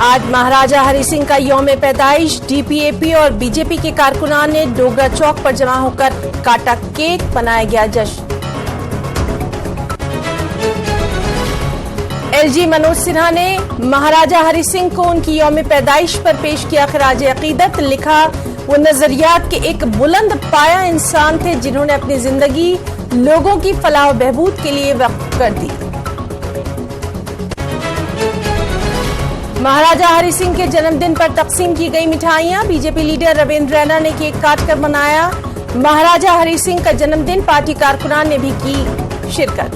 آج مہاراجہ ہری سنگھ کا یوم پیدائش، ڈی پی اے پی اور بی جے پی کے کارکنان نے ڈوگرا چوک پر جمع ہو کر کاٹا کیک، منایا گیا جشن۔ ایل جی منوج سنہا نے مہاراجہ ہری سنگھ کو ان کی یوم پیدائش پر پیش کیا خراج عقیدت، لکھا وہ نظریات کے ایک بلند پایہ انسان تھے جنہوں نے اپنی زندگی لوگوں کی فلاح و بہبود کے لیے وقف کر دی۔ مہاراجہ ہری سنگھ کے جنم دن پر تقسیم کی گئی مٹھائیاں، B J P leader Ravinder Raina نے کیک کاٹ کر منایا۔ مہاراجہ ہری سنگھ کا جنم دن، پارٹی کارکنان نے بھی کی شرکت۔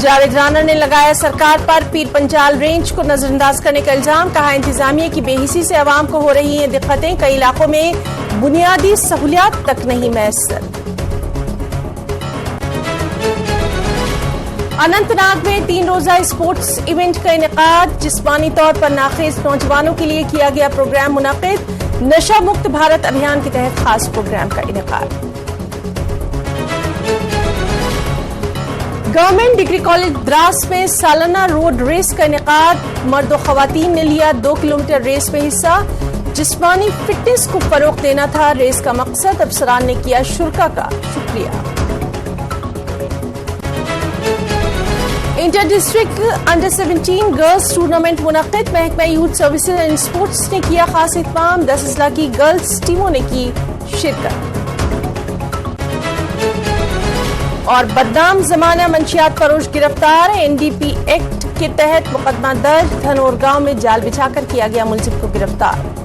جاوید رانا نے لگایا سرکار پر پیر پنجال رینج کو نظر انداز کرنے کا الزام، کہا انتظامیہ کی بے حسی سے عوام کو ہو رہی ہیں دقتیں، کئی علاقوں میں بنیادی سہولیات تک نہیں میسر۔ اننت ناگ میں 3 روزہ اسپورٹس ایونٹ کا انعقاد، جسمانی طور پر ناخیز نوجوانوں کے لیے کیا گیا پروگرام منعقد، نشہ مکت بھارت ابھیان کے تحت خاص پروگرام کا انعقاد۔ گورنمنٹ ڈگری کالج دراس میں سالانہ روڈ ریس کا انعقاد، مرد و خواتین نے لیا 2 کلومیٹر ریس میں حصہ، جسمانی فٹنس کو فروغ دینا تھا ریس کا مقصد، افسران نے کیا شرکا کا شکریہ۔ Inter district under 17 girls tournament منعقد، محکمہ یوتھ سروسز اینڈ اسپورٹس نے کیا خاص اہتمام، 10 اضلاع کی گرلز ٹیموں نے کی شرکت۔ اور بدنام زمانہ منشیات فروش گرفتار، این ڈی پی ایکٹ کے تحت مقدمہ درج، دھنور گاؤں میں جال بچھا کر کیا گیا ملزم کو گرفتار۔